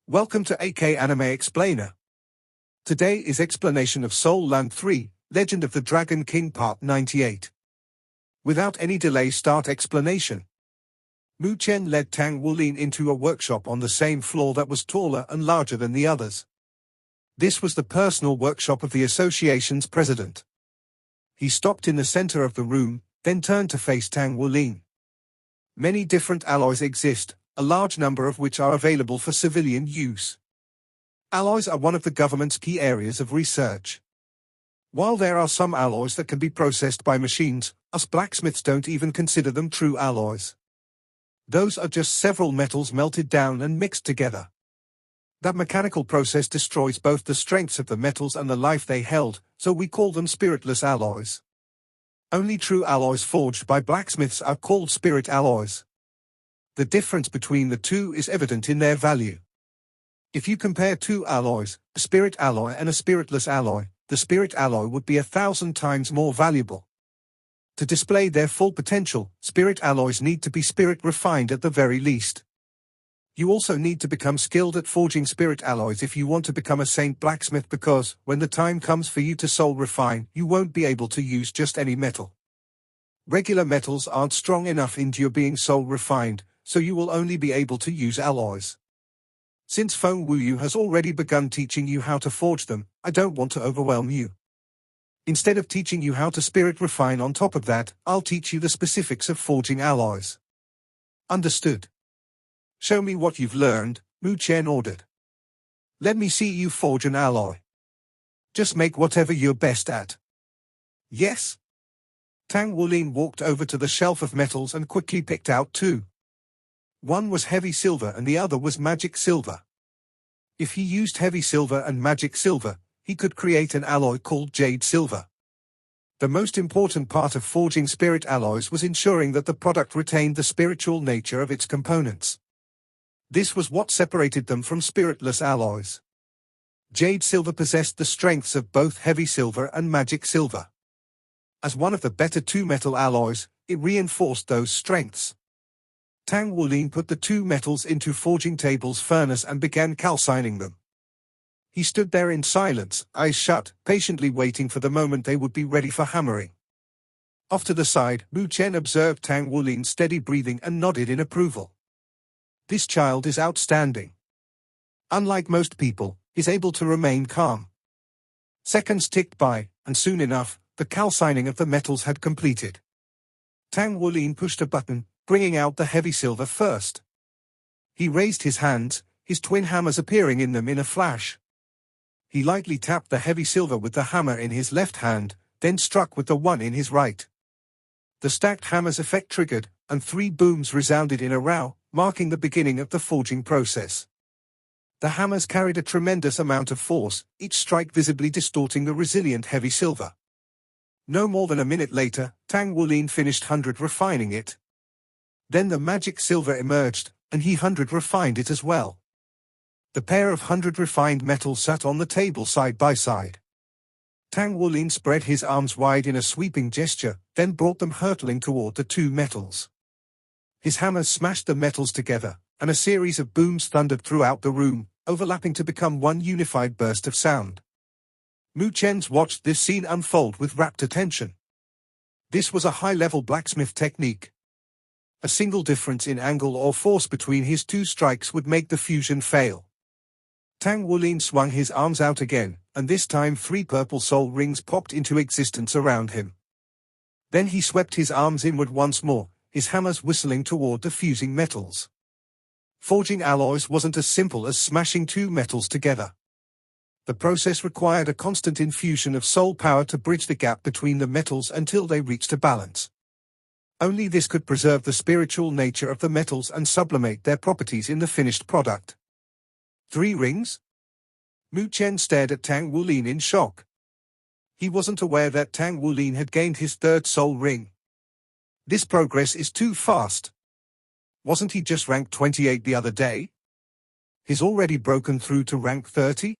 Welcome to AK Anime Explainer. Today is explanation of Soul Land 3, Legend of the Dragon King Part 98. Without any delay, start explanation. Mu Chen led Tang Wulin into a workshop on the same floor that was taller and larger than the others. This was the personal workshop of the association's president. He stopped in the center of the room, then turned to face Tang Wulin. Many different alloys exist, a large number of which are available for civilian use. Alloys are one of the government's key areas of research. While there are some alloys that can be processed by machines, us blacksmiths don't even consider them true alloys. Those are just several metals melted down and mixed together. That mechanical process destroys both the strengths of the metals and the life they held, so we call them spiritless alloys. Only true alloys forged by blacksmiths are called spirit alloys. The difference between the two is evident in their value. If you compare two alloys, a spirit alloy and a spiritless alloy, the spirit alloy would be 1,000 times more valuable. To display their full potential, spirit alloys need to be spirit refined at the very least. You also need to become skilled at forging spirit alloys if you want to become a saint blacksmith, because, when the time comes for you to soul refine, you won't be able to use just any metal. Regular metals aren't strong enough to endure being soul refined, so you will only be able to use alloys. Since Feng Wuyu has already begun teaching you how to forge them, I don't want to overwhelm you. Instead of teaching you how to spirit refine on top of that, I'll teach you the specifics of forging alloys. Understood? Show me what you've learned, Mu Chen ordered. Let me see you forge an alloy. Just make whatever you're best at. Yes? Tang Wulin walked over to the shelf of metals and quickly picked out two. One was heavy silver and the other was magic silver. If he used heavy silver and magic silver, he could create an alloy called jade silver. The most important part of forging spirit alloys was ensuring that the product retained the spiritual nature of its components. This was what separated them from spiritless alloys. Jade silver possessed the strengths of both heavy silver and magic silver. As one of the better two-metal alloys, it reinforced those strengths. Tang Wulin put the two metals into forging table's furnace and began calcining them. He stood there in silence, eyes shut, patiently waiting for the moment they would be ready for hammering. Off to the side, Mu Chen observed Tang Wulin's steady breathing and nodded in approval. This child is outstanding. Unlike most people, he's able to remain calm. Seconds ticked by, and soon enough, the calcining of the metals had completed. Tang Wulin pushed a button, bringing out the heavy silver first. He raised his hands, his twin hammers appearing in them in a flash. He lightly tapped the heavy silver with the hammer in his left hand, then struck with the one in his right. The stacked hammer's effect triggered, and 3 booms resounded in a row, marking the beginning of the forging process. The hammers carried a tremendous amount of force, each strike visibly distorting the resilient heavy silver. No more than a minute later, Tang Wulin finished 100 refining it. Then the magic silver emerged, and he 100 refined it as well. The pair of 100 refined metals sat on the table side by side. Tang Wulin spread his arms wide in a sweeping gesture, then brought them hurtling toward the two metals. His hammers smashed the metals together, and a series of booms thundered throughout the room, overlapping to become one unified burst of sound. Mu Chen's watched this scene unfold with rapt attention. This was a high-level blacksmith technique. A single difference in angle or force between his two strikes would make the fusion fail. Tang Wulin swung his arms out again, and this time 3 purple soul rings popped into existence around him. Then he swept his arms inward once more, his hammers whistling toward the fusing metals. Forging alloys wasn't as simple as smashing two metals together. The process required a constant infusion of soul power to bridge the gap between the metals until they reached a balance. Only this could preserve the spiritual nature of the metals and sublimate their properties in the finished product. 3 rings? Mu Chen stared at Tang Wulin in shock. He wasn't aware that Tang Wulin had gained his 3rd soul ring. This progress is too fast. Wasn't he just rank 28 the other day? He's already broken through to rank 30?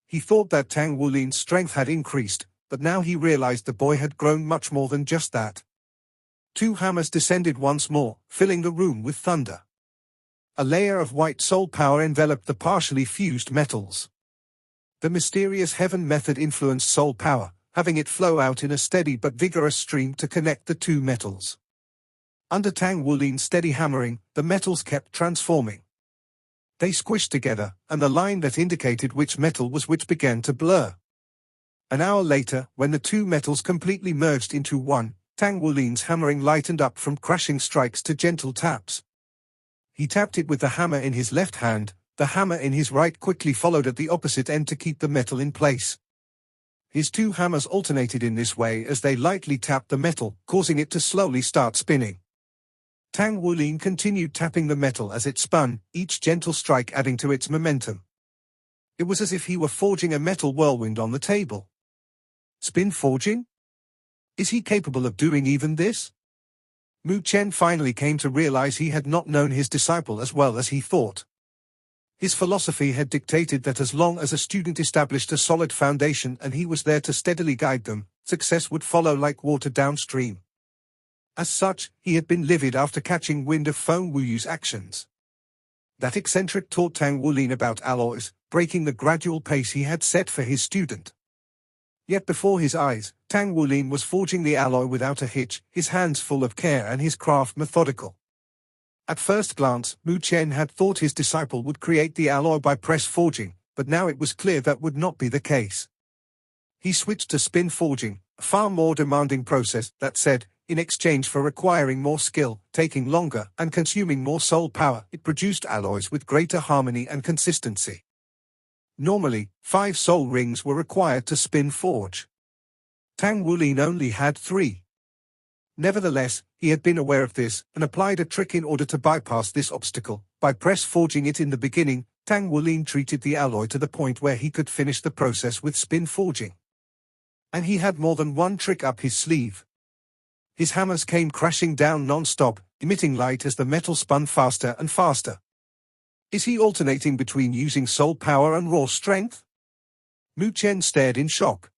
He thought that Tang Wulin's strength had increased, but now he realized the boy had grown much more than just that. 2 hammers descended once more, filling the room with thunder. A layer of white soul power enveloped the partially fused metals. The mysterious heaven method influenced soul power, having it flow out in a steady but vigorous stream to connect the two metals. Under Tang Wulin's steady hammering, the metals kept transforming. They squished together, and the line that indicated which metal was which began to blur. An hour later, when the two metals completely merged into one, Tang Wulin's hammering lightened up from crashing strikes to gentle taps. He tapped it with the hammer in his left hand. The hammer in his right quickly followed at the opposite end to keep the metal in place. His two hammers alternated in this way as they lightly tapped the metal, causing it to slowly start spinning. Tang Wulin continued tapping the metal as it spun, each gentle strike adding to its momentum. It was as if he were forging a metal whirlwind on the table. Spin forging? Is he capable of doing even this? Mu Chen finally came to realize he had not known his disciple as well as he thought. His philosophy had dictated that as long as a student established a solid foundation and he was there to steadily guide them, success would follow like water downstream. As such, he had been livid after catching wind of Feng Wuyu's actions. That eccentric taught Tang Wulin about alloys, breaking the gradual pace he had set for his student. Yet before his eyes, Tang Wulin was forging the alloy without a hitch, his hands full of care and his craft methodical. At first glance, Mu Chen had thought his disciple would create the alloy by press forging, but now it was clear that would not be the case. He switched to spin forging, a far more demanding process that said, in exchange for requiring more skill, taking longer, and consuming more soul power, it produced alloys with greater harmony and consistency. Normally, 5 soul rings were required to spin forge. Tang Wulin only had 3. Nevertheless, he had been aware of this, and applied a trick in order to bypass this obstacle. By press forging it in the beginning, Tang Wulin treated the alloy to the point where he could finish the process with spin forging. And he had more than one trick up his sleeve. His hammers came crashing down non-stop, emitting light as the metal spun faster and faster. Is he alternating between using soul power and raw strength? Mu Chen stared in shock.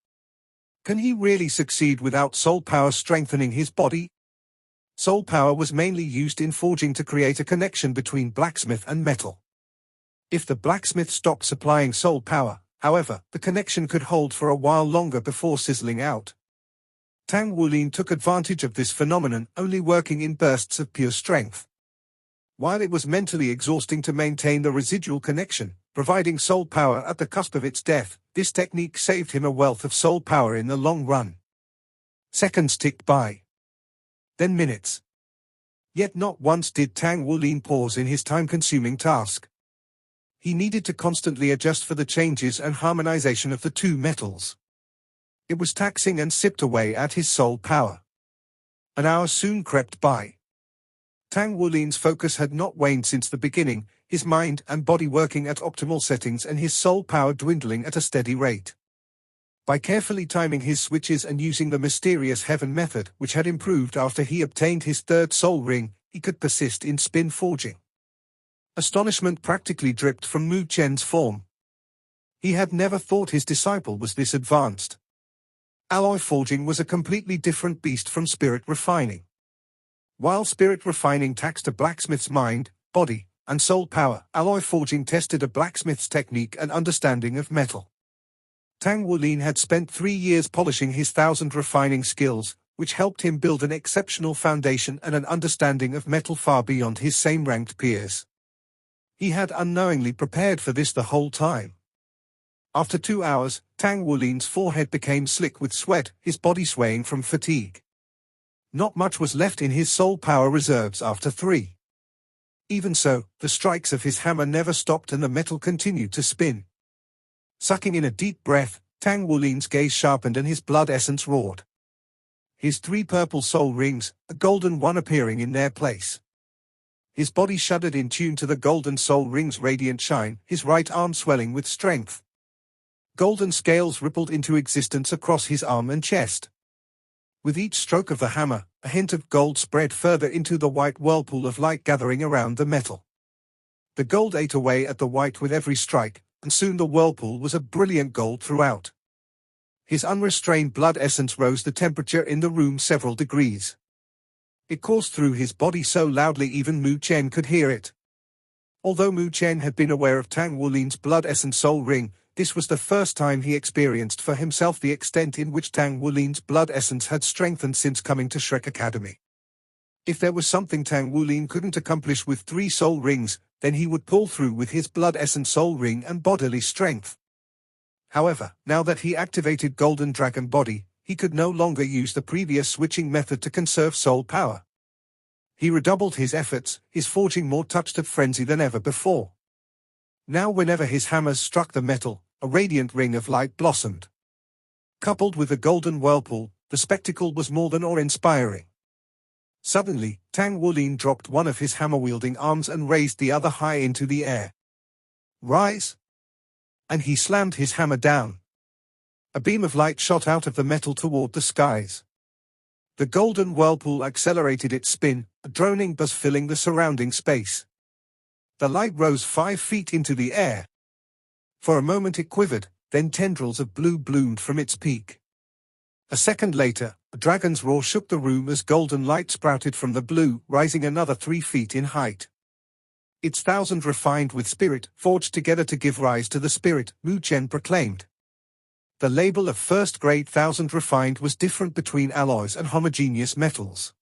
Can he really succeed without soul power strengthening his body? Soul power was mainly used in forging to create a connection between blacksmith and metal. If the blacksmith stopped supplying soul power, however, the connection could hold for a while longer before sizzling out. Tang Wulin took advantage of this phenomenon, only working in bursts of pure strength. While it was mentally exhausting to maintain the residual connection, providing soul power at the cusp of its death, this technique saved him a wealth of soul power in the long run. Seconds ticked by. Then minutes. Yet not once did Tang Wulin pause in his time-consuming task. He needed to constantly adjust for the changes and harmonization of the two metals. It was taxing and sipped away at his soul power. An hour soon crept by. Tang Wulin's focus had not waned since the beginning, his mind and body working at optimal settings and his soul power dwindling at a steady rate. By carefully timing his switches and using the mysterious heaven method, which had improved after he obtained his 3rd soul ring, he could persist in spin forging. Astonishment practically dripped from Mu Chen's form. He had never thought his disciple was this advanced. Alloy forging was a completely different beast from spirit refining. While spirit refining taxed a blacksmith's mind, body, and soul power, alloy forging tested a blacksmith's technique and understanding of metal. Tang Wulin had spent 3 years polishing his 1,000 refining skills, which helped him build an exceptional foundation and an understanding of metal far beyond his same-ranked peers. He had unknowingly prepared for this the whole time. After 2 hours, Tang Wulin's forehead became slick with sweat, his body swaying from fatigue. Not much was left in his soul power reserves after 3. Even so, the strikes of his hammer never stopped and the metal continued to spin. Sucking in a deep breath, Tang Wulin's gaze sharpened and his blood essence roared. His 3 purple soul rings, a golden one appearing in their place. His body shuddered in tune to the golden soul ring's radiant shine, his right arm swelling with strength. Golden scales rippled into existence across his arm and chest. With each stroke of the hammer, a hint of gold spread further into the white whirlpool of light gathering around the metal. The gold ate away at the white with every strike, and soon the whirlpool was a brilliant gold throughout. His unrestrained blood essence rose the temperature in the room several degrees. It coursed through his body so loudly even Mu Chen could hear it. Although Mu Chen had been aware of Tang Wulin's blood essence soul ring, this was the first time he experienced for himself the extent in which Tang Wulin's blood essence had strengthened since coming to Shrek Academy. If there was something Tang Wulin couldn't accomplish with 3 soul rings, then he would pull through with his blood essence soul ring and bodily strength. However, now that he activated Golden Dragon Body, he could no longer use the previous switching method to conserve soul power. He redoubled his efforts, his forging more touched at frenzy than ever before. Now whenever his hammers struck the metal, a radiant ring of light blossomed. Coupled with the golden whirlpool, the spectacle was more than awe-inspiring. Suddenly, Tang Wulin dropped one of his hammer-wielding arms and raised the other high into the air. Rise! And he slammed his hammer down. A beam of light shot out of the metal toward the skies. The golden whirlpool accelerated its spin, a droning buzz filling the surrounding space. The light rose 5 feet into the air. For a moment it quivered, then tendrils of blue bloomed from its peak. A second later, a dragon's roar shook the room as golden light sprouted from the blue, rising another 3 feet in height. Its thousand refined with spirit, forged together to give rise to the spirit, Mu Chen proclaimed. The label of first-grade thousand refined was different between alloys and homogeneous metals.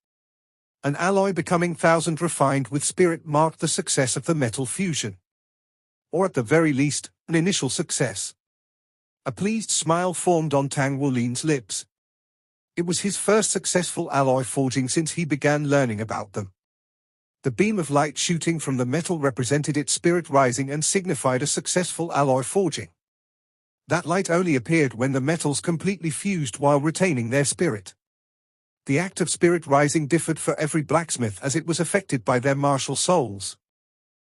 An alloy becoming thousand refined with spirit marked the success of the metal fusion. Or at the very least, an initial success. A pleased smile formed on Tang Wulin's lips. It was his first successful alloy forging since he began learning about them. The beam of light shooting from the metal represented its spirit rising and signified a successful alloy forging. That light only appeared when the metals completely fused while retaining their spirit. The act of spirit rising differed for every blacksmith as it was affected by their martial souls.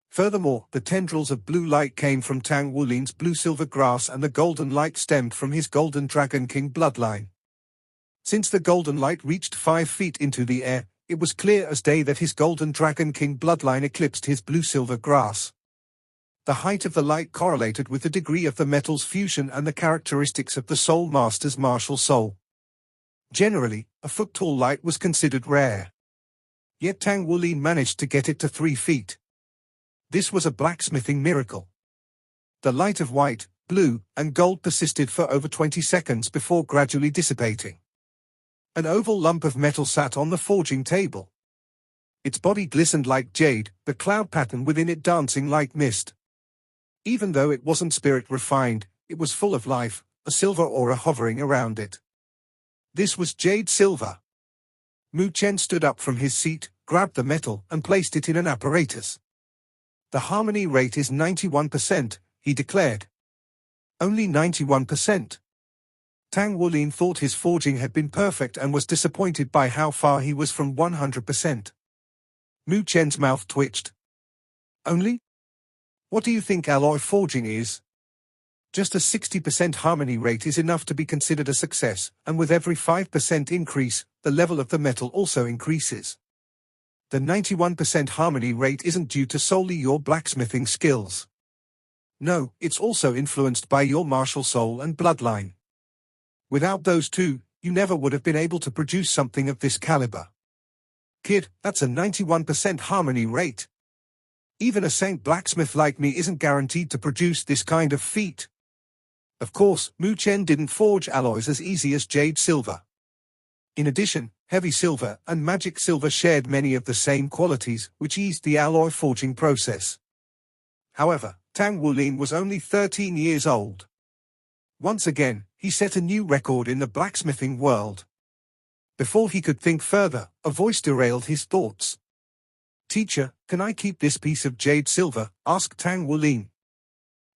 Furthermore, the tendrils of blue light came from Tang Wulin's blue-silver grass and the golden light stemmed from his Golden Dragon King bloodline. Since the golden light reached 5 feet into the air, it was clear as day that his Golden Dragon King bloodline eclipsed his blue-silver grass. The height of the light correlated with the degree of the metal's fusion and the characteristics of the Soul Master's martial soul. Generally, a foot-tall light was considered rare. Yet Tang Wulin managed to get it to 3 feet. This was a blacksmithing miracle. The light of white, blue, and gold persisted for over 20 seconds before gradually dissipating. An oval lump of metal sat on the forging table. Its body glistened like jade, the cloud pattern within it dancing like mist. Even though it wasn't spirit refined, it was full of life, a silver aura hovering around it. This was jade silver. Mu Chen stood up from his seat, grabbed the metal, and placed it in an apparatus. The harmony rate is 91%, he declared. Only 91%. Tang Wulin thought his forging had been perfect and was disappointed by how far he was from 100%. Mu Chen's mouth twitched. Only? What do you think alloy forging is? Just a 60% harmony rate is enough to be considered a success, and with every 5% increase, the level of the metal also increases. The 91% harmony rate isn't due to solely your blacksmithing skills. No, it's also influenced by your martial soul and bloodline. Without those two, you never would have been able to produce something of this caliber. Kid, that's a 91% harmony rate. Even a saint blacksmith like me isn't guaranteed to produce this kind of feat. Of course, Mu Chen didn't forge alloys as easy as jade silver. In addition, heavy silver and magic silver shared many of the same qualities, which eased the alloy forging process. However, Tang Wulin was only 13 years old. Once again, he set a new record in the blacksmithing world. Before he could think further, a voice derailed his thoughts. "Teacher, can I keep this piece of jade silver?" asked Tang Wulin.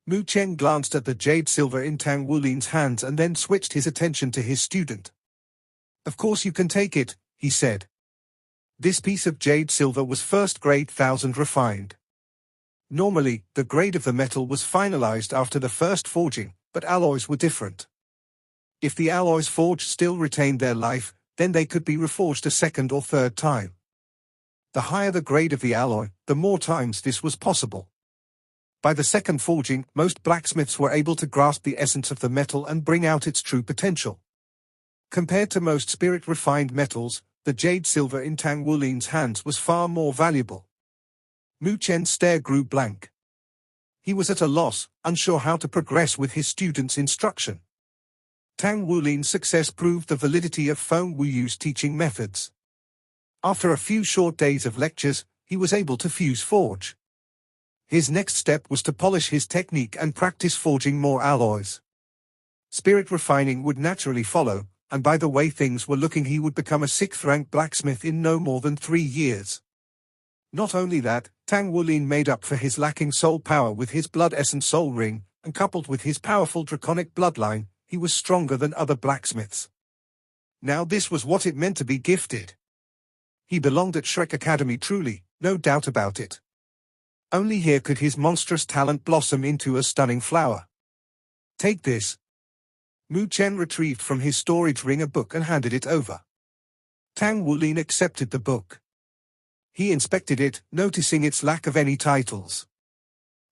Mu Chen glanced at the jade silver in Tang Wulin's hands and then switched his attention to his student. "Of course you can take it," he said. This piece of jade silver was first-grade thousand refined. Normally, the grade of the metal was finalized after the first forging, but alloys were different. If the alloys forged still retained their life, then they could be reforged a second or third time. The higher the grade of the alloy, the more times this was possible. By the second forging, most blacksmiths were able to grasp the essence of the metal and bring out its true potential. Compared to most spirit-refined metals, the jade silver in Tang Wulin's hands was far more valuable. Mu Chen's stare grew blank. He was at a loss, unsure how to progress with his students' instruction. Tang Wulin's success proved the validity of Feng Wuyu's teaching methods. After a few short days of lectures, he was able to fuse forge. His next step was to polish his technique and practice forging more alloys. Spirit refining would naturally follow, and by the way things were looking he would become a 6th-rank blacksmith in no more than 3 years. Not only that, Tang Wulin made up for his lacking soul power with his blood essence soul ring, and coupled with his powerful draconic bloodline, he was stronger than other blacksmiths. Now this was what it meant to be gifted. He belonged at Shrek Academy truly, no doubt about it. Only here could his monstrous talent blossom into a stunning flower. Take this. Mu Chen retrieved from his storage ring a book and handed it over. Tang Wulin accepted the book. He inspected it, noticing its lack of any titles.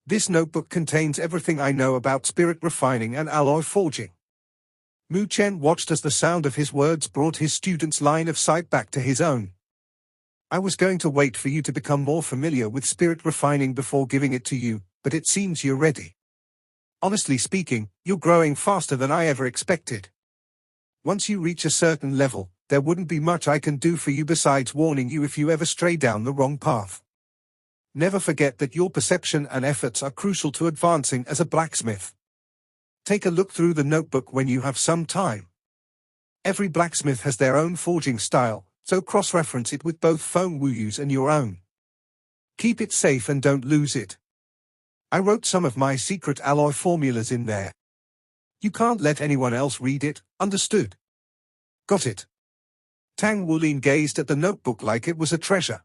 This notebook contains everything I know about spirit refining and alloy forging. Mu Chen watched as the sound of his words brought his student's line of sight back to his own. I was going to wait for you to become more familiar with spirit refining before giving it to you, but it seems you're ready. Honestly speaking, you're growing faster than I ever expected. Once you reach a certain level, there wouldn't be much I can do for you besides warning you if you ever stray down the wrong path. Never forget that your perception and efforts are crucial to advancing as a blacksmith. Take a look through the notebook when you have some time. Every blacksmith has their own forging style, so cross-reference it with both Feng Wuyu's and your own. Keep it safe and don't lose it. I wrote some of my secret alloy formulas in there. You can't let anyone else read it, understood? Got it. Tang Wulin gazed at the notebook like it was a treasure.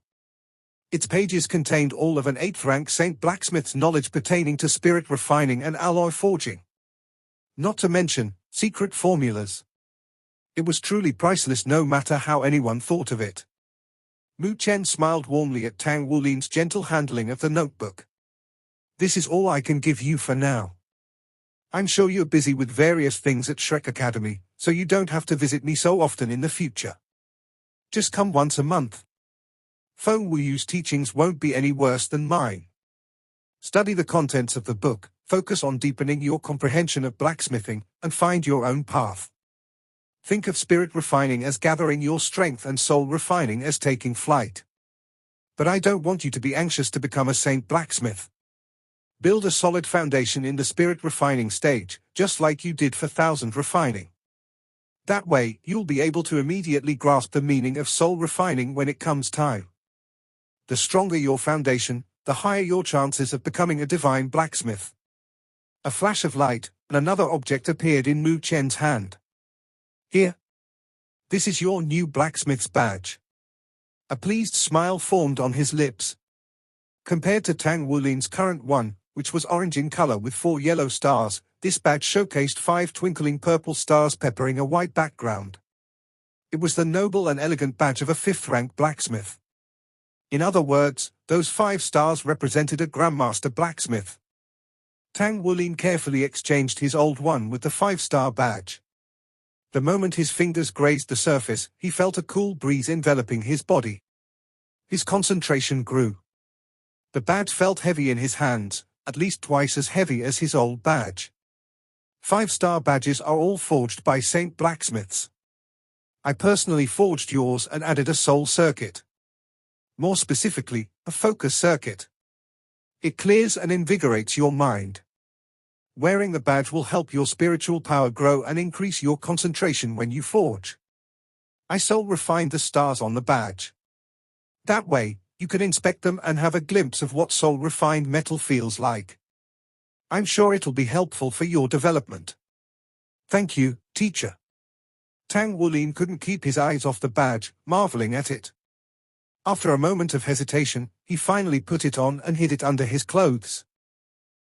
Its pages contained all of an 8th-rank Saint Blacksmith's knowledge pertaining to spirit refining and alloy forging. Not to mention, secret formulas. It was truly priceless no matter how anyone thought of it. Mu Chen smiled warmly at Tang Wulin's gentle handling of the notebook. This is all I can give you for now. I'm sure you're busy with various things at Shrek Academy, so you don't have to visit me so often in the future. Just come once a month. Feng Wuyu's teachings won't be any worse than mine. Study the contents of the book, focus on deepening your comprehension of blacksmithing, and find your own path. Think of spirit refining as gathering your strength and soul refining as taking flight. But I don't want you to be anxious to become a saint blacksmith. Build a solid foundation in the spirit refining stage, just like you did for 1000 refining. That way, you'll be able to immediately grasp the meaning of soul refining when it comes time. The stronger your foundation, the higher your chances of becoming a divine blacksmith. A flash of light, and another object appeared in Mu Chen's hand. Here. This is your new blacksmith's badge. A pleased smile formed on his lips. Compared to Tang Wulin's current one, which was orange in color with 4 yellow stars, this badge showcased 5 twinkling purple stars peppering a white background. It was the noble and elegant badge of a 5th-rank blacksmith. In other words, those 5 stars represented a Grandmaster blacksmith. Tang Wulin carefully exchanged his old one with the 5-star badge. The moment his fingers grazed the surface, he felt a cool breeze enveloping his body. His concentration grew. The badge felt heavy in his hands, at least twice as heavy as his old badge. 5-star badges are all forged by Saint Blacksmiths. I personally forged yours and added a soul circuit. More specifically, a focus circuit. It clears and invigorates your mind. Wearing the badge will help your spiritual power grow and increase your concentration when you forge. I soul refined the stars on the badge. That way, you can inspect them and have a glimpse of what soul refined metal feels like. I'm sure it'll be helpful for your development. Thank you, teacher. Tang Wulin couldn't keep his eyes off the badge, marveling at it. After a moment of hesitation, he finally put it on and hid it under his clothes.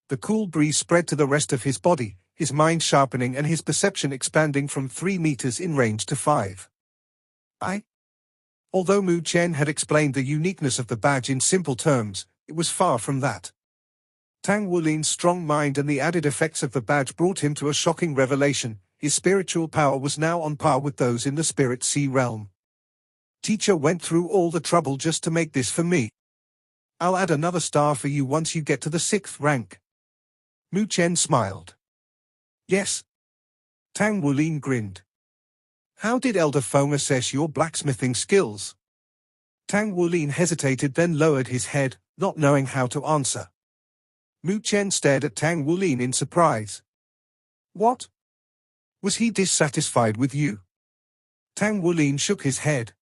The cool breeze spread to the rest of his body, his mind sharpening and his perception expanding from 3 meters in range to 5. Although Mu Chen had explained the uniqueness of the badge in simple terms, it was far from that. Tang Wulin's strong mind and the added effects of the badge brought him to a shocking revelation. His spiritual power was now on par with those in the Spirit Sea realm. Teacher went through all the trouble just to make this for me. I'll add another star for you once you get to the 6th rank. Mu Chen smiled. Yes. Tang Wulin grinned. How did Elder Feng assess your blacksmithing skills? Tang Wulin hesitated, then lowered his head, not knowing how to answer. Mu Chen stared at Tang Wulin in surprise. What? Was he dissatisfied with you? Tang Wulin shook his head.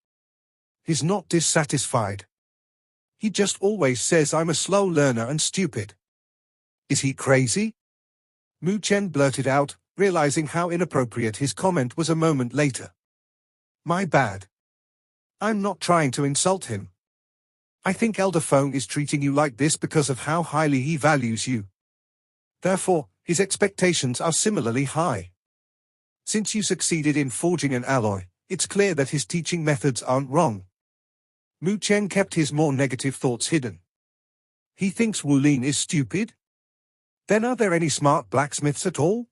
He's not dissatisfied. He just always says I'm a slow learner and stupid. Is he crazy? Mu Chen blurted out, realizing how inappropriate his comment was a moment later. My bad. I'm not trying to insult him. I think Elder Feng is treating you like this because of how highly he values you. Therefore, his expectations are similarly high. Since you succeeded in forging an alloy, it's clear that his teaching methods aren't wrong. Mu Chen kept his more negative thoughts hidden. He thinks Wulin is stupid? Then are there any smart blacksmiths at all?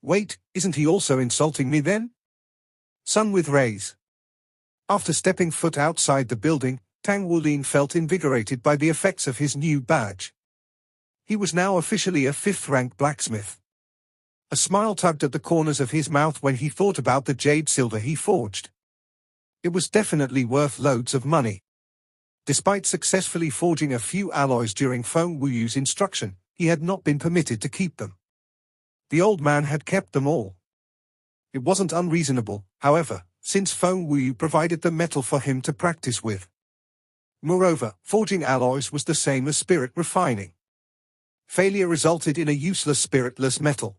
Wait, isn't he also insulting me then? Sun with rays. After stepping foot outside the building, Tang Wulin felt invigorated by the effects of his new badge. He was now officially a 5th-rank blacksmith. A smile tugged at the corners of his mouth when he thought about the jade silver he forged. It was definitely worth loads of money. Despite successfully forging a few alloys during Feng Wuyu's instruction, he had not been permitted to keep them. The old man had kept them all. It wasn't unreasonable, however, since Feng Wuyu provided the metal for him to practice with. Moreover, forging alloys was the same as spirit refining. Failure resulted in a useless spiritless metal.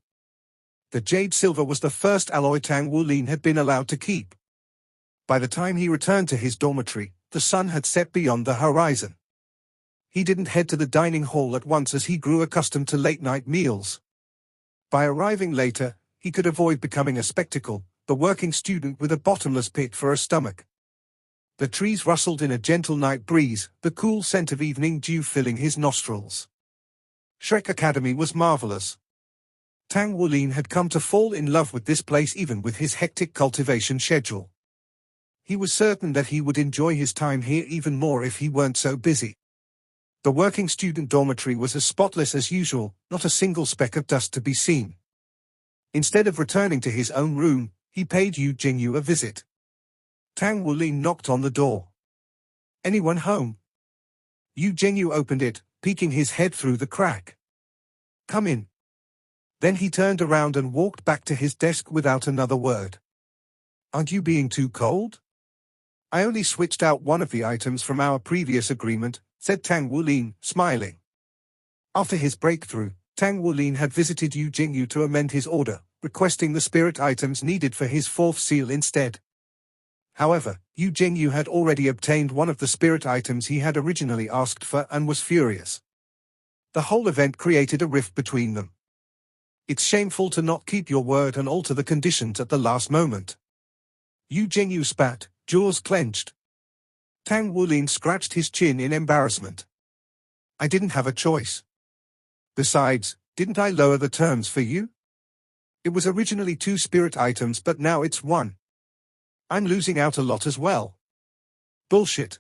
The jade silver was the first alloy Tang Wulin had been allowed to keep. By the time he returned to his dormitory, the sun had set beyond the horizon. He didn't head to the dining hall at once as he grew accustomed to late-night meals. By arriving later, he could avoid becoming a spectacle, the working student with a bottomless pit for a stomach. The trees rustled in a gentle night breeze, the cool scent of evening dew filling his nostrils. Shrek Academy was marvelous. Tang Wulin had come to fall in love with this place even with his hectic cultivation schedule. He was certain that he would enjoy his time here even more if he weren't so busy. The working student dormitory was as spotless as usual, not a single speck of dust to be seen. Instead of returning to his own room, he paid Yu Jingyu a visit. Tang Wulin knocked on the door. Anyone home? Yu Jingyu opened it, peeking his head through the crack. Come in. Then he turned around and walked back to his desk without another word. Aren't you being too cold? I only switched out one of the items from our previous agreement, said Tang Wulin, smiling. After his breakthrough, Tang Wulin had visited Yu Jingyu to amend his order, requesting the spirit items needed for his 4th seal instead. However, Yu Jingyu had already obtained one of the spirit items he had originally asked for and was furious. The whole event created a rift between them. It's shameful to not keep your word and alter the conditions at the last moment. Yu Jingyu spat, jaws clenched. Tang Wulin scratched his chin in embarrassment. I didn't have a choice. Besides, didn't I lower the terms for you? It was originally 2 spirit items but now it's 1. I'm losing out a lot as well. Bullshit.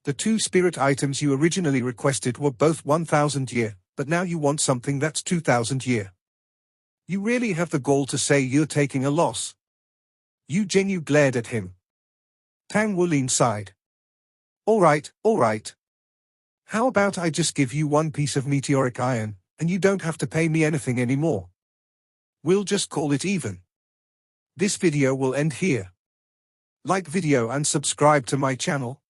The 2 spirit items you originally requested were both 1,000 year, but now you want something that's 2,000 year. You really have the gall to say you're taking a loss. Yu Jingyu glared at him. Tang Wulin sighed. All right. How about I just give you 1 piece of meteoric iron, and you don't have to pay me anything anymore? We'll just call it even. This video will end here. Like video and subscribe to my channel.